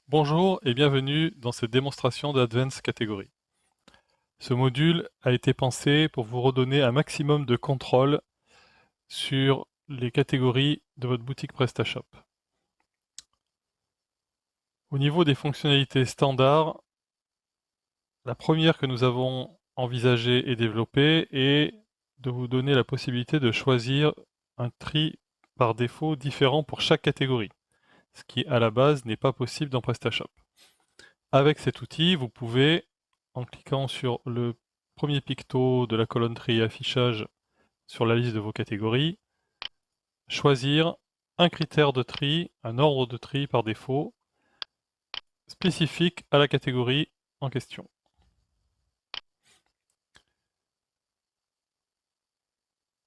Bonjour et bienvenue dans cette démonstration d'Advanced Category. Ce module a été pensé pour vous redonner un maximum de contrôle sur les catégories de votre boutique PrestaShop. Au niveau des fonctionnalités standards, la première que nous avons envisagée et développée est de vous donner la possibilité de choisir un tri par défaut différent pour chaque catégorie, ce qui à la base n'est pas possible dans PrestaShop. Avec cet outil, vous pouvez, en cliquant sur le premier picto de la colonne tri et affichage sur la liste de vos catégories, choisir un critère de tri, un ordre de tri par défaut, spécifique à la catégorie en question.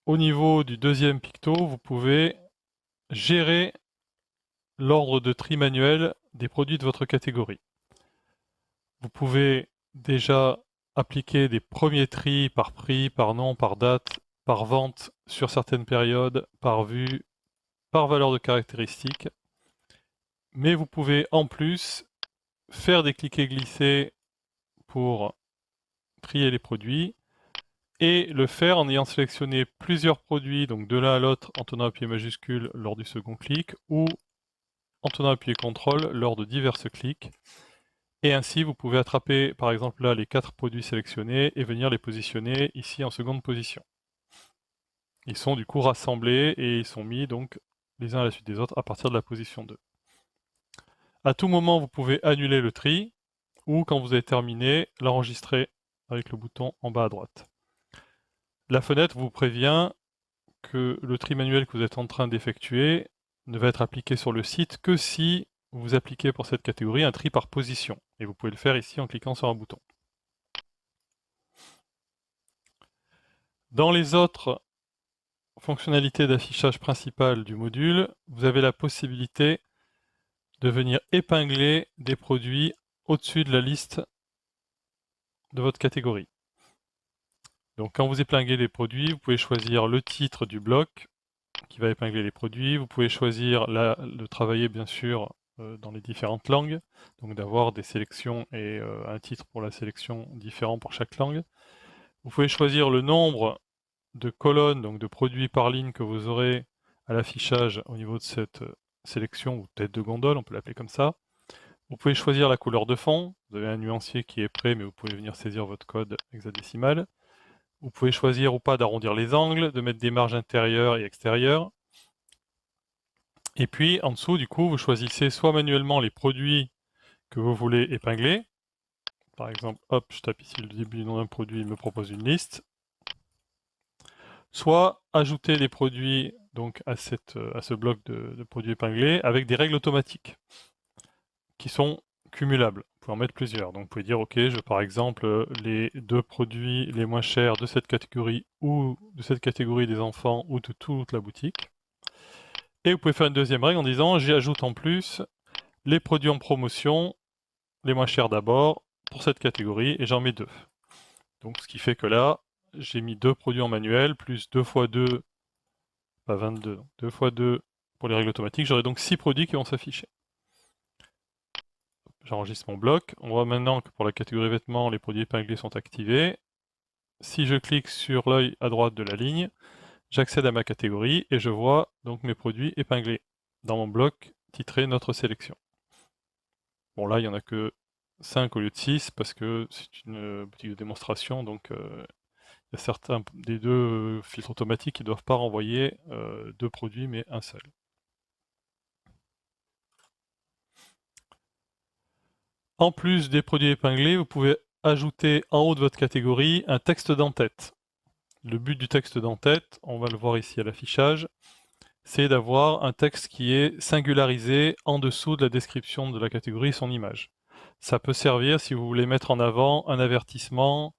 Au niveau du deuxième picto, vous pouvez gérer l'ordre de tri manuel des produits de votre catégorie. Vous pouvez déjà appliquer des premiers tris par prix, par nom, par date, par vente sur certaines périodes, par vue, par valeur de caractéristiques. Mais vous pouvez en plus faire des cliquets-glissés pour trier les produits et le faire en ayant sélectionné plusieurs produits, donc de l'un à l'autre en tenant appuyé majuscule lors du second clic ou en tenant appuyé CTRL lors de divers clics. Et ainsi, vous pouvez attraper, par exemple là, les 4 produits sélectionnés et venir les positionner ici en seconde position. Ils sont du coup rassemblés et ils sont mis donc les uns à la suite des autres à partir de la position 2. À tout moment, vous pouvez annuler le tri ou quand vous avez terminé, l'enregistrer avec le bouton en bas à droite. La fenêtre vous prévient que le tri manuel que vous êtes en train d'effectuer ne va être appliqué sur le site que si vous appliquez pour cette catégorie un tri par position. Et vous pouvez le faire ici en cliquant sur un bouton. Dans les autres fonctionnalités d'affichage principales du module, vous avez la possibilité de venir épingler des produits au-dessus de la liste de votre catégorie. Donc quand vous épinglez les produits, vous pouvez choisir le titre du bloc qui va épingler les produits. Vous pouvez choisir de travailler bien sûr dans les différentes langues, donc d'avoir des sélections et un titre pour la sélection différent pour chaque langue. Vous pouvez choisir le nombre de colonnes, donc de produits par ligne que vous aurez à l'affichage au niveau de cette sélection ou tête de gondole, on peut l'appeler comme ça. Vous pouvez choisir la couleur de fond. Vous avez un nuancier qui est prêt, mais vous pouvez venir saisir votre code hexadécimal. Vous pouvez choisir ou pas d'arrondir les angles, de mettre des marges intérieures et extérieures. Et puis en dessous, du coup, vous choisissez soit manuellement les produits que vous voulez épingler. Par exemple, hop, je tape ici le début du nom d'un produit, il me propose une liste. Soit ajouter les produits donc à ce bloc de produits épinglés avec des règles automatiques qui sont cumulables. Vous pouvez en mettre plusieurs. Donc vous pouvez dire, ok, je veux par exemple les 2 produits les moins chers de cette catégorie ou de cette catégorie des enfants ou de toute la boutique. Et vous pouvez faire une deuxième règle en disant, j'y ajoute en plus les produits en promotion, les moins chers d'abord, pour cette catégorie, et j'en mets 2. Donc ce qui fait que là, j'ai mis 2 produits en manuel, plus 2 fois 2, pas 22, 2 fois 2 pour les règles automatiques, j'aurai donc 6 produits qui vont s'afficher. J'enregistre mon bloc. On voit maintenant que pour la catégorie vêtements, les produits épinglés sont activés. Si je clique sur l'œil à droite de la ligne, j'accède à ma catégorie et je vois donc mes produits épinglés dans mon bloc titré Notre sélection. Bon là, il n'y en a que 5 au lieu de 6 parce que c'est une boutique de démonstration, donc il y a certains des 2 filtres automatiques qui ne doivent pas renvoyer 2 produits mais un seul. En plus des produits épinglés, vous pouvez ajouter en haut de votre catégorie un texte d'en-tête. Le but du texte d'en-tête, on va le voir ici à l'affichage, c'est d'avoir un texte qui est singularisé en dessous de la description de la catégorie, son image. Ça peut servir si vous voulez mettre en avant un avertissement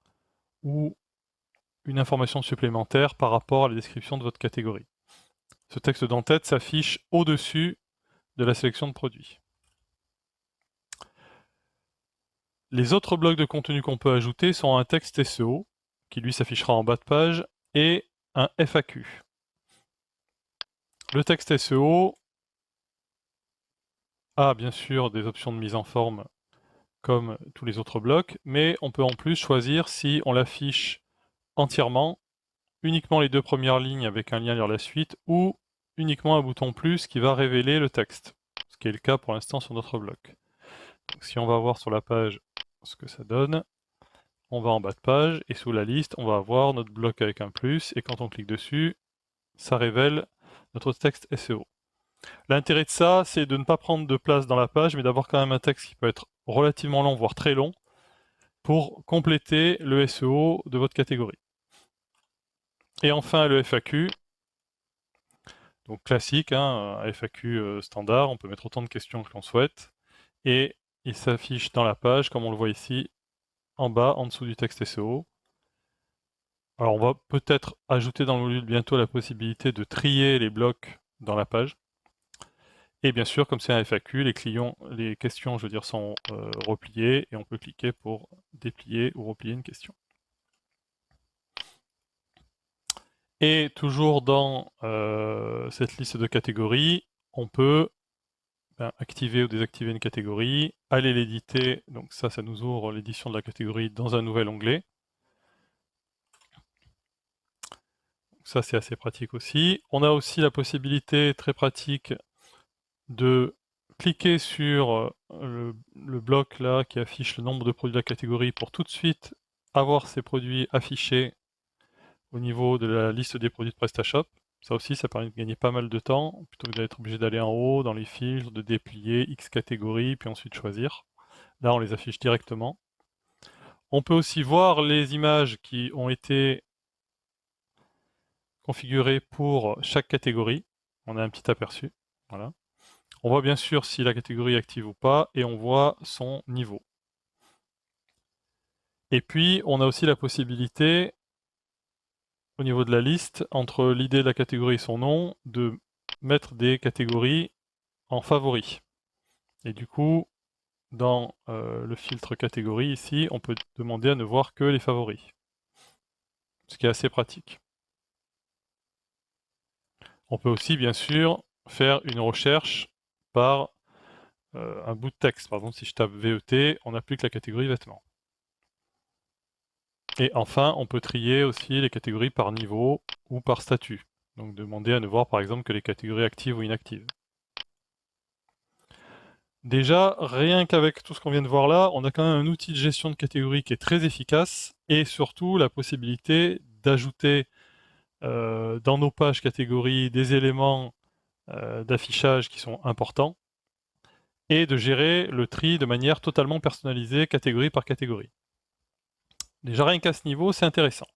ou une information supplémentaire par rapport à la description de votre catégorie. Ce texte d'en-tête s'affiche au-dessus de la sélection de produits. Les autres blocs de contenu qu'on peut ajouter sont un texte SEO, qui lui s'affichera en bas de page, et un FAQ. Le texte SEO a bien sûr des options de mise en forme comme tous les autres blocs, mais on peut en plus choisir si on l'affiche entièrement, uniquement les deux premières lignes avec un lien vers la suite, ou uniquement un bouton plus qui va révéler le texte, ce qui est le cas pour l'instant sur notre bloc. Donc, si on va voir sur la page ce que ça donne, on va en bas de page, et sous la liste, on va avoir notre bloc avec un plus, et quand on clique dessus, ça révèle notre texte SEO. L'intérêt de ça, c'est de ne pas prendre de place dans la page, mais d'avoir quand même un texte qui peut être relativement long, voire très long, pour compléter le SEO de votre catégorie. Et enfin, le FAQ. Donc classique, hein, un FAQ standard, on peut mettre autant de questions que l'on souhaite. Et il s'affiche dans la page, comme on le voit ici, en bas, en dessous du texte SEO. Alors on va peut-être ajouter dans le module bientôt la possibilité de trier les blocs dans la page. Et bien sûr, comme c'est un FAQ, les questions, je veux dire, sont repliées et on peut cliquer pour déplier ou replier une question. Et toujours dans cette liste de catégories, on peut activer ou désactiver une catégorie, aller l'éditer, donc ça nous ouvre l'édition de la catégorie dans un nouvel onglet. Donc ça c'est assez pratique aussi. On a aussi la possibilité très pratique de cliquer sur le bloc là qui affiche le nombre de produits de la catégorie pour tout de suite avoir ces produits affichés au niveau de la liste des produits de PrestaShop. Ça aussi, ça permet de gagner pas mal de temps, plutôt que d'être obligé d'aller en haut dans les filtres, de déplier X catégories, puis ensuite choisir. Là, on les affiche directement. On peut aussi voir les images qui ont été configurées pour chaque catégorie. On a un petit aperçu. Voilà. On voit bien sûr si la catégorie est active ou pas, et on voit son niveau. Et puis, on a aussi la possibilité, au niveau de la liste, entre l'idée de la catégorie et son nom, de mettre des catégories en favoris. Et du coup, dans le filtre catégorie ici, on peut demander à ne voir que les favoris. Ce qui est assez pratique. On peut aussi, bien sûr, faire une recherche par un bout de texte. Par exemple, si je tape VET, on n'a plus que la catégorie vêtements. Et enfin, on peut trier aussi les catégories par niveau ou par statut. Donc demander à ne voir par exemple que les catégories actives ou inactives. Déjà, rien qu'avec tout ce qu'on vient de voir là, on a quand même un outil de gestion de catégories qui est très efficace et surtout la possibilité d'ajouter dans nos pages catégories des éléments d'affichage qui sont importants et de gérer le tri de manière totalement personnalisée, catégorie par catégorie. Déjà rien qu'à ce niveau, c'est intéressant.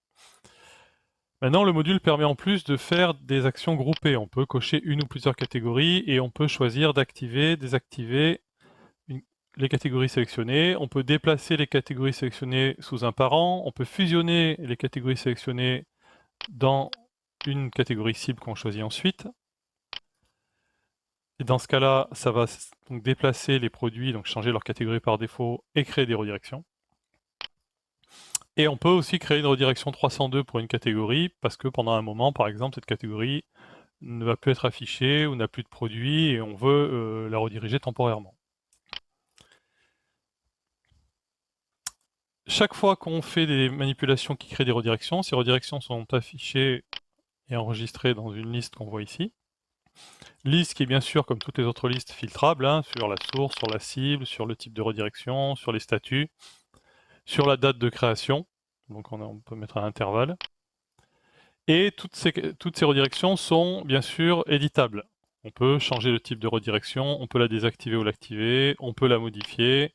Maintenant, le module permet en plus de faire des actions groupées. On peut cocher une ou plusieurs catégories et on peut choisir d'activer, désactiver les catégories sélectionnées. On peut déplacer les catégories sélectionnées sous un parent. On peut fusionner les catégories sélectionnées dans une catégorie cible qu'on choisit ensuite. Et dans ce cas-là, ça va donc déplacer les produits, donc changer leur catégorie par défaut et créer des redirections. Et on peut aussi créer une redirection 302 pour une catégorie, parce que pendant un moment, par exemple, cette catégorie ne va plus être affichée ou n'a plus de produits et on veut la rediriger temporairement. Chaque fois qu'on fait des manipulations qui créent des redirections, ces redirections sont affichées et enregistrées dans une liste qu'on voit ici. Liste qui est bien sûr, comme toutes les autres listes, filtrable, hein, sur la source, sur la cible, sur le type de redirection, sur les statuts, sur la date de création, donc on peut mettre un intervalle. Et toutes ces redirections sont bien sûr éditables. On peut changer le type de redirection, on peut la désactiver ou l'activer, on peut la modifier.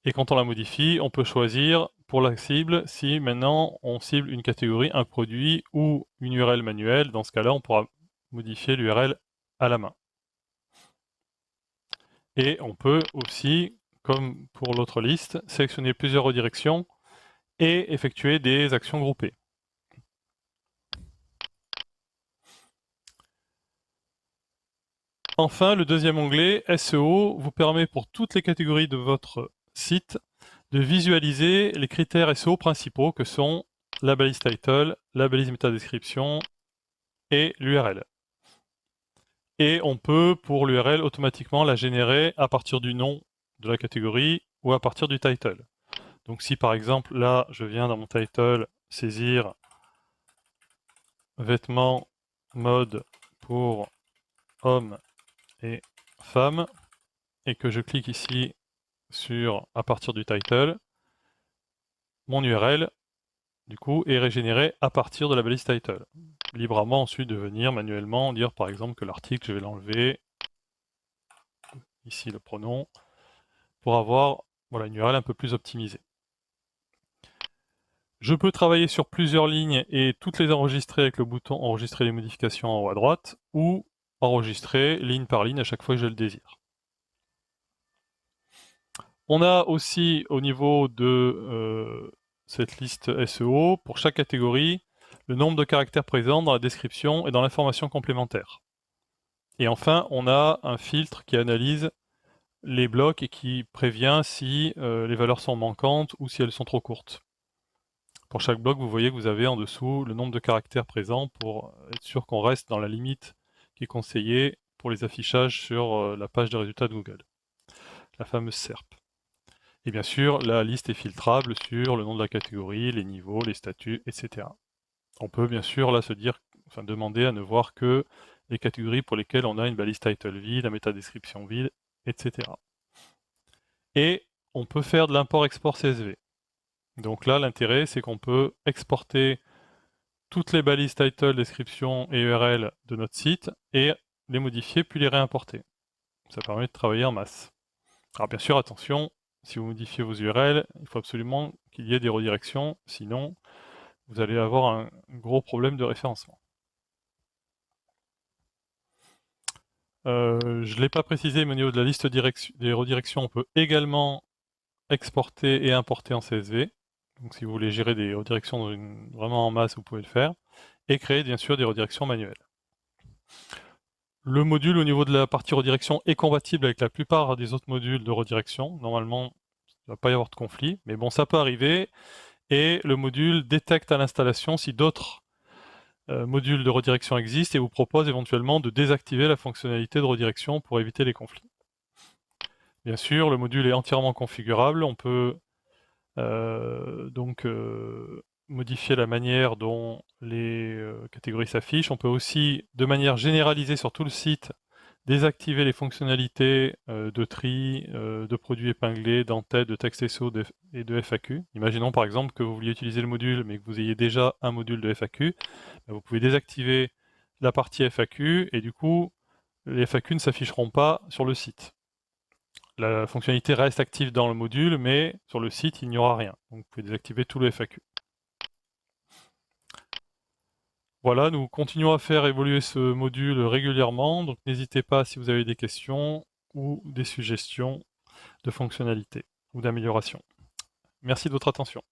Et quand on la modifie, on peut choisir pour la cible si maintenant on cible une catégorie, un produit ou une URL manuelle. Dans ce cas-là, on pourra modifier l'URL à la main. Et on peut aussi, comme pour l'autre liste, sélectionner plusieurs redirections et effectuer des actions groupées. Enfin, le deuxième onglet, SEO, vous permet pour toutes les catégories de votre site de visualiser les critères SEO principaux que sont la balise title, la balise métadescription et l'URL. Et on peut, pour l'URL, automatiquement la générer à partir du nom de la catégorie ou à partir du title. Donc si par exemple, là, je viens dans mon title saisir vêtements mode pour hommes et femmes, et que je clique ici sur à partir du title, mon URL, du coup, est régénéré à partir de la balise title. Libre à moi ensuite de venir manuellement dire par exemple que l'article, je vais l'enlever, ici le pronom, pour avoir voilà, une URL un peu plus optimisée. Je peux travailler sur plusieurs lignes et toutes les enregistrer avec le bouton enregistrer les modifications en haut à droite, ou enregistrer ligne par ligne à chaque fois que je le désire. On a aussi au niveau de cette liste SEO, pour chaque catégorie, le nombre de caractères présents dans la description et dans l'information complémentaire. Et enfin, on a un filtre qui analyse les blocs et qui prévient si les valeurs sont manquantes ou si elles sont trop courtes. Pour chaque bloc, vous voyez que vous avez en dessous le nombre de caractères présents pour être sûr qu'on reste dans la limite qui est conseillée pour les affichages sur la page de résultats de Google, la fameuse SERP. Et bien sûr, la liste est filtrable sur le nom de la catégorie, les niveaux, les statuts, etc. On peut bien sûr là se dire, enfin demander à ne voir que les catégories pour lesquelles on a une balise title vide, la métadescription vide, etc. Et on peut faire de l'import-export CSV. Donc là, l'intérêt, c'est qu'on peut exporter toutes les balises title, description et URL de notre site et les modifier puis les réimporter. Ça permet de travailler en masse. Alors bien sûr, attention, si vous modifiez vos URL, il faut absolument qu'il y ait des redirections, sinon vous allez avoir un gros problème de référencement. Je ne l'ai pas précisé, mais au niveau de la liste des redirections, on peut également exporter et importer en CSV. Donc si vous voulez gérer des redirections vraiment en masse, vous pouvez le faire. Et créer bien sûr des redirections manuelles. Le module au niveau de la partie redirection est compatible avec la plupart des autres modules de redirection. Normalement, il ne va pas y avoir de conflit, mais bon, ça peut arriver. Et le module détecte à l'installation si d'autres modules de redirection existent et vous propose éventuellement de désactiver la fonctionnalité de redirection pour éviter les conflits. Bien sûr, le module est entièrement configurable. On peut donc modifier la manière dont les catégories s'affichent. On peut aussi, de manière généralisée sur tout le site, désactiver les fonctionnalités de tri, de produits épinglés, d'entête, de texte SEO et de FAQ. Imaginons par exemple que vous vouliez utiliser le module, mais que vous ayez déjà un module de FAQ. Vous pouvez désactiver la partie FAQ et du coup, les FAQ ne s'afficheront pas sur le site. La fonctionnalité reste active dans le module, mais sur le site, il n'y aura rien. Donc vous pouvez désactiver tout le FAQ. Voilà, nous continuons à faire évoluer ce module régulièrement, donc n'hésitez pas si vous avez des questions ou des suggestions de fonctionnalités ou d'amélioration. Merci de votre attention.